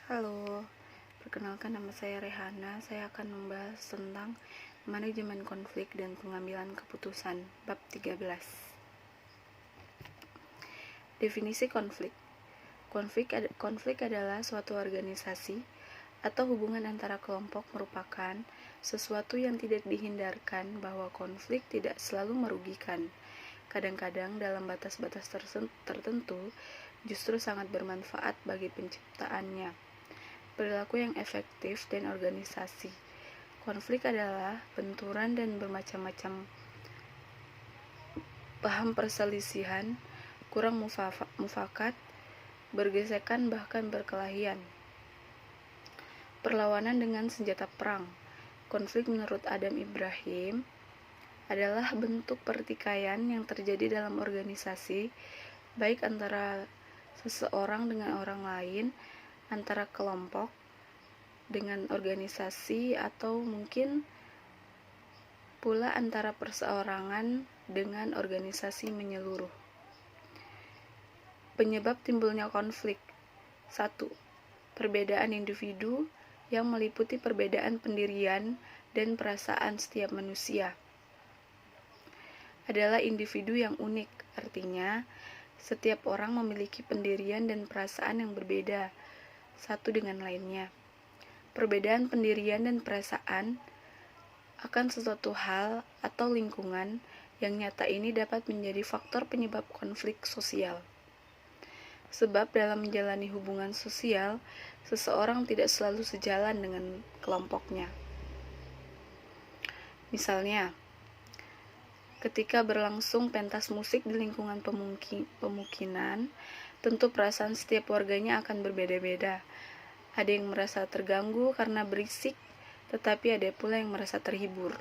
Halo, perkenalkan nama saya Rehana. Saya akan membahas tentang manajemen konflik dan pengambilan keputusan, bab 13. Definisi konflik. Konflik adalah suatu organisasi atau hubungan antara kelompok merupakan sesuatu yang tidak dihindarkan bahwa konflik tidak selalu merugikan. Kadang-kadang dalam batas-batas tertentu justru sangat bermanfaat bagi penciptaannya. Perilaku yang efektif dan organisasi. Konflik adalah benturan dan bermacam-macam paham perselisihan, kurang mufakat, bergesekan bahkan berkelahian. Perlawanan dengan senjata perang. Konflik menurut Adam Ibrahim adalah bentuk pertikaian yang terjadi dalam organisasi, baik antara seseorang dengan orang lain, antara kelompok dengan organisasi, atau mungkin pula antara perseorangan dengan organisasi menyeluruh. Penyebab timbulnya konflik. 1. Perbedaan individu yang meliputi perbedaan pendirian dan perasaan setiap manusia. Adalah individu yang unik, artinya setiap orang memiliki pendirian dan perasaan yang berbeda satu dengan lainnya. Perbedaan pendirian dan perasaan akan sesuatu hal atau lingkungan yang nyata ini dapat menjadi faktor penyebab konflik sosial. Sebab dalam menjalani hubungan sosial, seseorang tidak selalu sejalan dengan kelompoknya. Misalnya, ketika berlangsung pentas musik di lingkungan pemukiman, tentu perasaan setiap warganya akan berbeda-beda. Ada yang merasa terganggu karena berisik, tetapi ada pula yang merasa terhibur.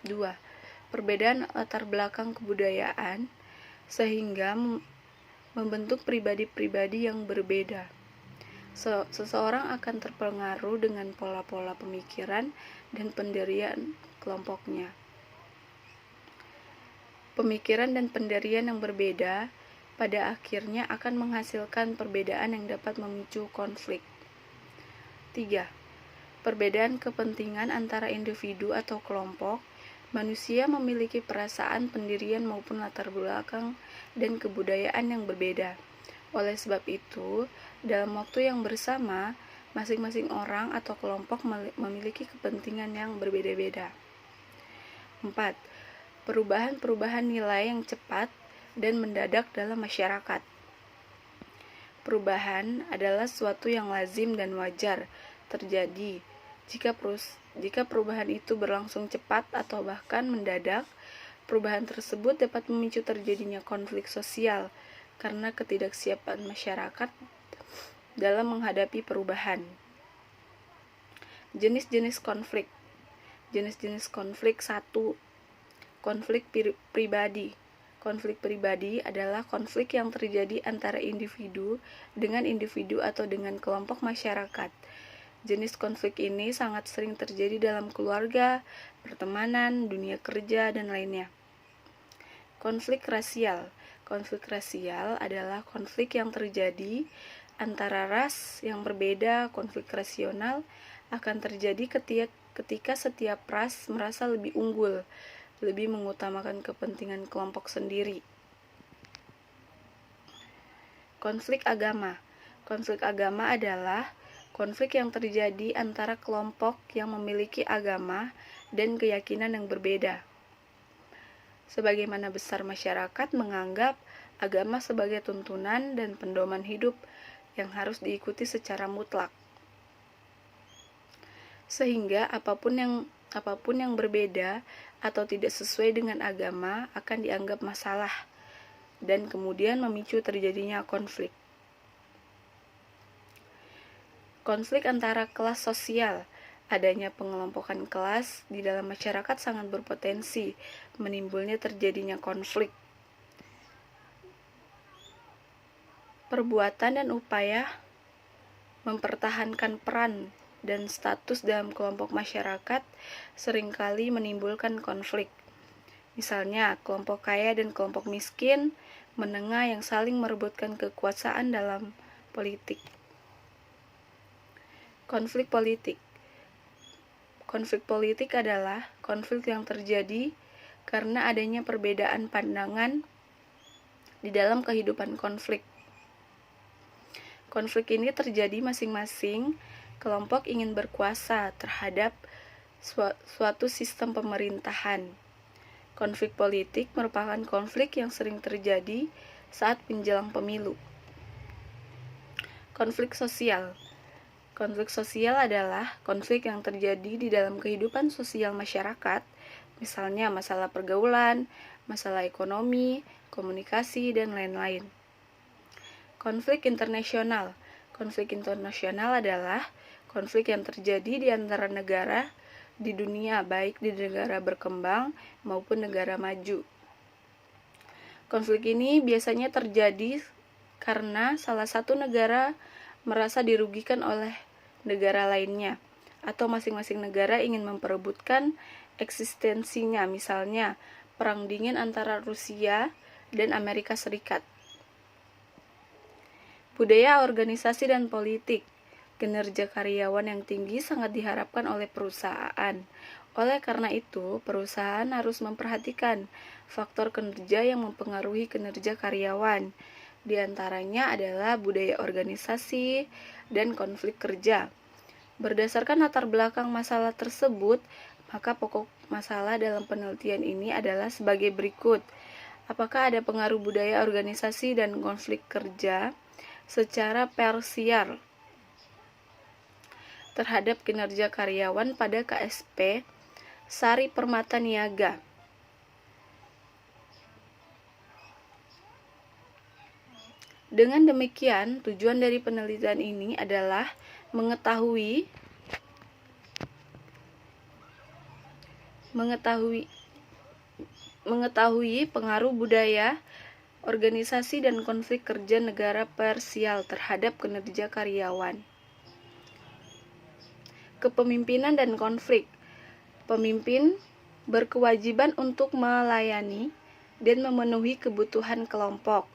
2. Perbedaan latar belakang kebudayaan sehingga membentuk pribadi-pribadi yang berbeda. Seseorang akan terpengaruh dengan pola-pola pemikiran dan pendirian kelompoknya. Pemikiran dan pendirian yang berbeda pada akhirnya akan menghasilkan perbedaan yang dapat memicu konflik. 3. Perbedaan kepentingan antara individu atau kelompok. Manusia memiliki perasaan, pendirian maupun latar belakang dan kebudayaan yang berbeda. Oleh sebab itu, dalam waktu yang bersama, masing-masing orang atau kelompok memiliki kepentingan yang berbeda-beda. 4. Perubahan-perubahan nilai yang cepat dan mendadak dalam masyarakat. Perubahan adalah sesuatu yang lazim dan wajar terjadi. Jika perubahan itu berlangsung cepat atau bahkan mendadak, perubahan tersebut dapat memicu terjadinya konflik sosial karena ketidaksiapan masyarakat dalam menghadapi perubahan. Jenis-jenis konflik. Jenis-jenis konflik. 1. Konflik pribadi. Konflik pribadi adalah konflik yang terjadi antara individu dengan individu atau dengan kelompok masyarakat. Jenis konflik ini sangat sering terjadi dalam keluarga, pertemanan, dunia kerja, dan lainnya. Konflik rasial. Konflik rasial adalah konflik yang terjadi antara ras yang berbeda. Konflik rasional akan terjadi ketika setiap ras merasa lebih unggul, lebih mengutamakan kepentingan kelompok sendiri. Konflik agama. Konflik agama adalah konflik yang terjadi antara kelompok yang memiliki agama dan keyakinan yang berbeda. Sebagaimana besar masyarakat menganggap agama sebagai tuntunan dan pedoman hidup yang harus diikuti secara mutlak. Sehingga apapun yang berbeda atau tidak sesuai dengan agama akan dianggap masalah dan kemudian memicu terjadinya konflik. Konflik antara kelas sosial. Adanya pengelompokan kelas di dalam masyarakat sangat berpotensi menimbulnya terjadinya konflik. Perbuatan dan upaya mempertahankan peran dan status dalam kelompok masyarakat seringkali menimbulkan konflik. Misalnya, kelompok kaya dan kelompok miskin, menengah yang saling merebutkan kekuasaan dalam politik. Konflik politik. Konflik politik adalah konflik yang terjadi karena adanya perbedaan pandangan di dalam kehidupan konflik. Konflik ini terjadi masing-masing kelompok ingin berkuasa terhadap suatu sistem pemerintahan. Konflik politik merupakan konflik yang sering terjadi saat menjelang pemilu. Konflik sosial. Konflik sosial adalah konflik yang terjadi di dalam kehidupan sosial masyarakat, misalnya masalah pergaulan, masalah ekonomi, komunikasi, dan lain-lain. Konflik internasional. Konflik internasional adalah konflik yang terjadi di antara negara di dunia, baik di negara berkembang maupun negara maju. Konflik ini biasanya terjadi karena salah satu negara merasa dirugikan oleh negara lainnya, atau masing-masing negara ingin memperebutkan eksistensinya, misalnya Perang Dingin antara Rusia dan Amerika Serikat. Budaya organisasi dan politik. Kinerja karyawan yang tinggi sangat diharapkan oleh perusahaan. Oleh karena itu, perusahaan harus memperhatikan faktor kinerja yang mempengaruhi kinerja karyawan. Di antaranya adalah budaya organisasi dan konflik kerja. Berdasarkan latar belakang masalah tersebut, maka pokok masalah dalam penelitian ini adalah sebagai berikut. Apakah ada pengaruh budaya organisasi dan konflik kerja secara parsial terhadap kinerja karyawan pada KSP Sari Permata Niaga? Dengan demikian, tujuan dari penelitian ini adalah mengetahui pengaruh budaya, organisasi, dan konflik kerja negara parsial terhadap kinerja karyawan. Kepemimpinan dan konflik. Pemimpin berkewajiban untuk melayani dan memenuhi kebutuhan kelompok.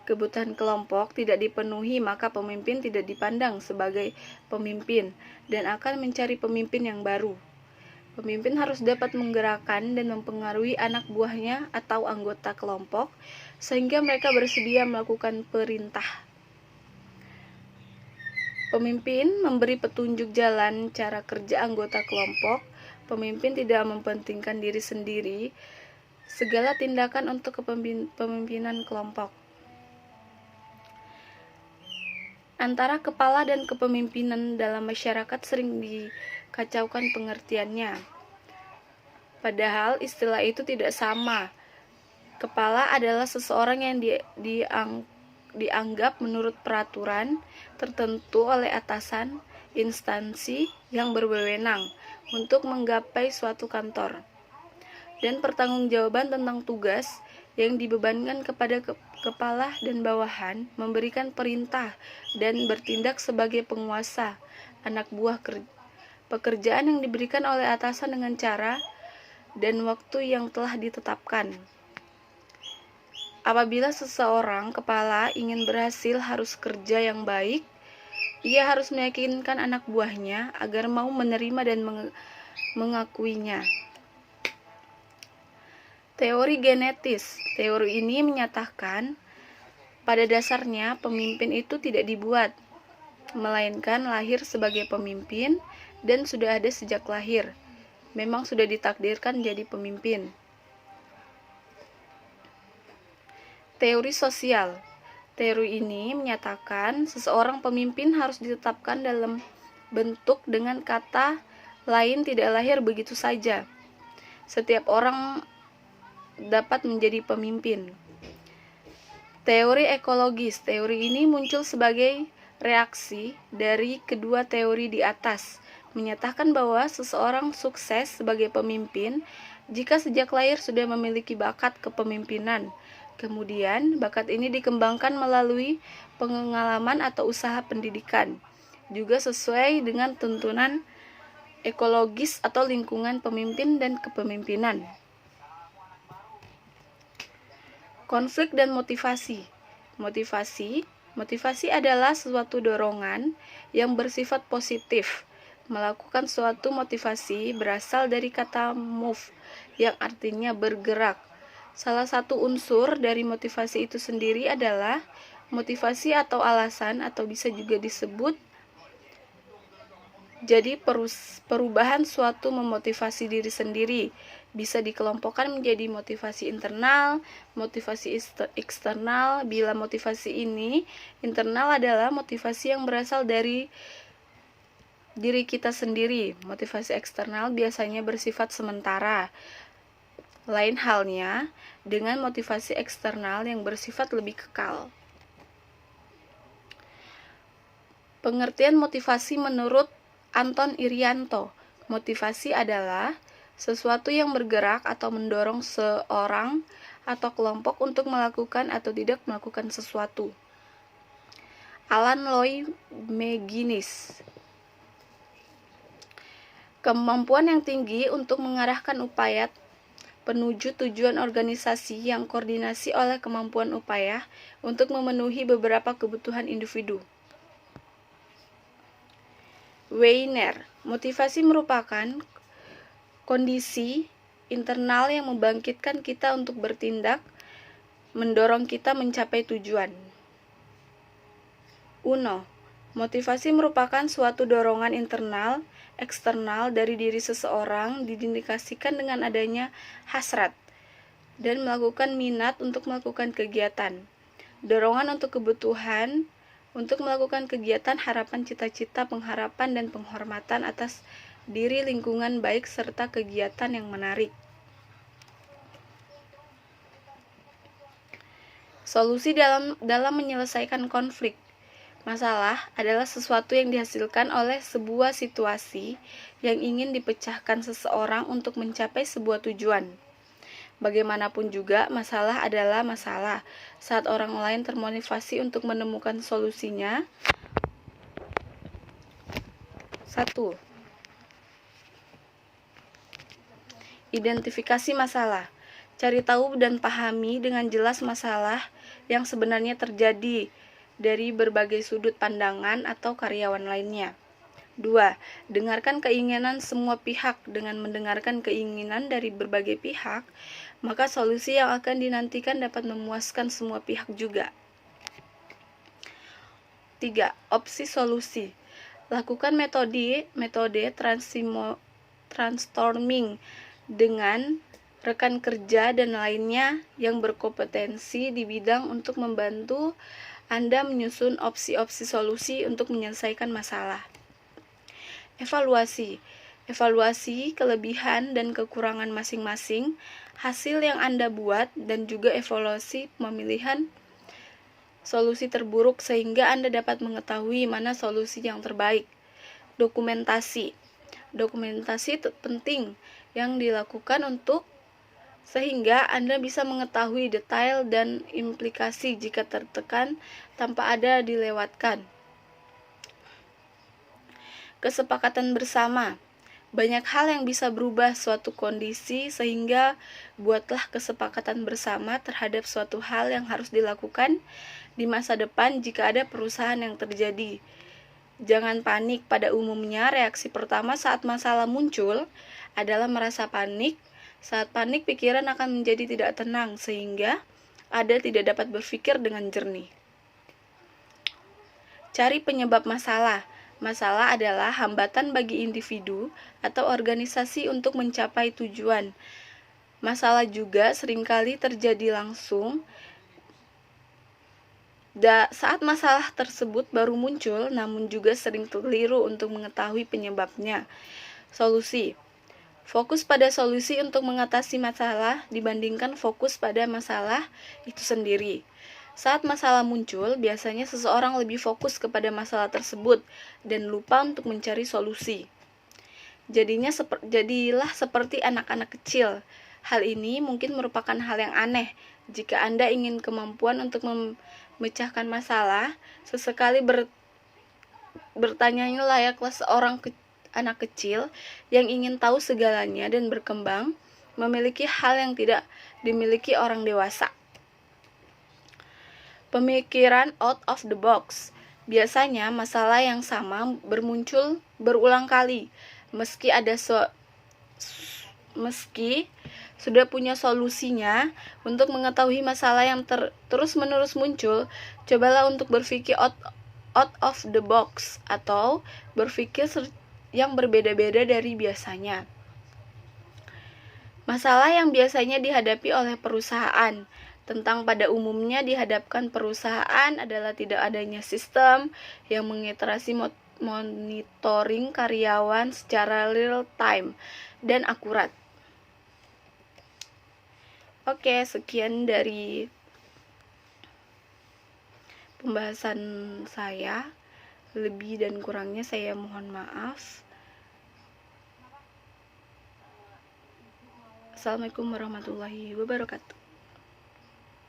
Kebutuhan kelompok tidak dipenuhi, maka pemimpin tidak dipandang sebagai pemimpin dan akan mencari pemimpin yang baru. Pemimpin harus dapat menggerakkan dan mempengaruhi anak buahnya atau anggota kelompok sehingga mereka bersedia melakukan perintah. Pemimpin memberi petunjuk jalan cara kerja anggota kelompok. Pemimpin tidak mementingkan diri sendiri, segala tindakan untuk kepemimpinan kelompok. Antara kepala dan kepemimpinan dalam masyarakat sering dikacaukan pengertiannya. Padahal istilah itu tidak sama. Kepala adalah seseorang yang dianggap menurut peraturan tertentu oleh atasan instansi yang berwenang untuk menggapai suatu kantor, dan pertanggungjawaban tentang tugas yang dibebankan kepada kepala dan bawahan, memberikan perintah dan bertindak sebagai penguasa anak buah pekerjaan yang diberikan oleh atasan dengan cara dan waktu yang telah ditetapkan. Apabila seseorang kepala ingin berhasil harus kerja yang baik, ia harus meyakinkan anak buahnya agar mau menerima dan mengakuinya. Teori genetis. Teori ini menyatakan pada dasarnya pemimpin itu tidak dibuat, melainkan lahir sebagai pemimpin dan sudah ada sejak lahir. Memang sudah ditakdirkan jadi pemimpin. Teori sosial. Teori ini menyatakan seseorang pemimpin harus ditetapkan dalam bentuk, dengan kata lain tidak lahir begitu saja. Setiap orang dapat menjadi pemimpin. Teori ekologis. Teori ini muncul sebagai reaksi dari kedua teori di atas, menyatakan bahwa seseorang sukses sebagai pemimpin jika sejak lahir sudah memiliki bakat kepemimpinan. Kemudian, bakat ini dikembangkan melalui pengalaman atau usaha pendidikan, juga sesuai dengan tuntunan ekologis atau lingkungan pemimpin dan kepemimpinan. Konflik dan motivasi. Motivasi Motivasi adalah suatu dorongan yang bersifat positif. Melakukan suatu motivasi berasal dari kata move, yang artinya bergerak. Salah satu unsur dari motivasi itu sendiri adalah motivasi atau alasan, atau bisa juga disebut jadi perubahan suatu memotivasi diri sendiri. Bisa dikelompokkan menjadi motivasi internal, motivasi eksternal. Bila motivasi ini internal adalah motivasi yang berasal dari diri kita sendiri. Motivasi eksternal biasanya bersifat sementara. Lain halnya dengan motivasi eksternal yang bersifat lebih kekal. Pengertian motivasi menurut Anton Irianto. Motivasi adalah sesuatu yang bergerak atau mendorong seorang atau kelompok untuk melakukan atau tidak melakukan sesuatu. Alan Loy McGuinness. Kemampuan yang tinggi untuk mengarahkan upaya penuju tujuan organisasi yang koordinasi oleh kemampuan upaya untuk memenuhi beberapa kebutuhan individu. Weiner, motivasi merupakan kondisi internal yang membangkitkan kita untuk bertindak, mendorong kita mencapai tujuan. Uno, motivasi merupakan suatu dorongan internal, eksternal dari diri seseorang diindikasikan dengan adanya hasrat dan melakukan minat untuk melakukan kegiatan. Dorongan untuk kebutuhan untuk melakukan kegiatan, harapan, cita-cita, pengharapan, dan penghormatan atas diri, lingkungan baik, serta kegiatan yang menarik. Solusi dalam menyelesaikan konflik. Masalah adalah sesuatu yang dihasilkan oleh sebuah situasi yang ingin dipecahkan seseorang untuk mencapai sebuah tujuan. Bagaimanapun juga, masalah adalah masalah. Saat orang lain termotivasi untuk menemukan solusinya. 1. Identifikasi masalah. Cari tahu dan pahami dengan jelas masalah yang sebenarnya terjadi dari berbagai sudut pandangan atau karyawan lainnya. 2. Dengarkan keinginan semua pihak. Dengan mendengarkan keinginan dari berbagai pihak, maka solusi yang akan dinantikan dapat memuaskan semua pihak juga. 3. Opsi solusi. Lakukan metode brainstorming dengan rekan kerja dan lainnya yang berkompetensi di bidang untuk membantu Anda menyusun opsi-opsi solusi untuk menyelesaikan masalah. Evaluasi kelebihan dan kekurangan masing-masing hasil yang Anda buat, dan juga evaluasi pemilihan solusi terburuk sehingga Anda dapat mengetahui mana solusi yang terbaik. Dokumentasi penting yang dilakukan sehingga Anda bisa mengetahui detail dan implikasi jika tertekan tanpa ada dilewatkan. Kesepakatan bersama. Banyak hal yang bisa berubah suatu kondisi, sehingga buatlah kesepakatan bersama terhadap suatu hal yang harus dilakukan di masa depan jika ada perubahan yang terjadi. Jangan panik. Pada umumnya, reaksi pertama saat masalah muncul adalah merasa panik. Saat panik, pikiran akan menjadi tidak tenang, sehingga Anda tidak dapat berpikir dengan jernih. Cari penyebab masalah. Masalah adalah hambatan bagi individu atau organisasi untuk mencapai tujuan. Masalah juga seringkali terjadi langsung saat masalah tersebut baru muncul, namun juga sering keliru untuk mengetahui penyebabnya. Solusi. Fokus pada solusi untuk mengatasi masalah dibandingkan fokus pada masalah itu sendiri. Saat masalah muncul, biasanya seseorang lebih fokus kepada masalah tersebut dan lupa untuk mencari solusi. Jadilah seperti anak-anak kecil. Hal ini mungkin merupakan hal yang aneh. Jika Anda ingin kemampuan untuk memecahkan masalah, sesekali bertanya layaklah seorang anak kecil yang ingin tahu segalanya dan berkembang, memiliki hal yang tidak dimiliki orang dewasa. Pemikiran out of the box. Biasanya masalah yang sama bermuncul berulang kali. Meski sudah punya solusinya, untuk mengetahui masalah yang terus-menerus muncul, cobalah untuk berpikir out of the box atau berpikir yang berbeda-beda dari biasanya. Masalah yang biasanya dihadapi oleh perusahaan pada umumnya dihadapkan perusahaan adalah tidak adanya sistem yang mengiterasi monitoring karyawan secara real time dan akurat. Oke, sekian dari pembahasan saya. Lebih dan kurangnya saya mohon maaf. Assalamualaikum warahmatullahi wabarakatuh.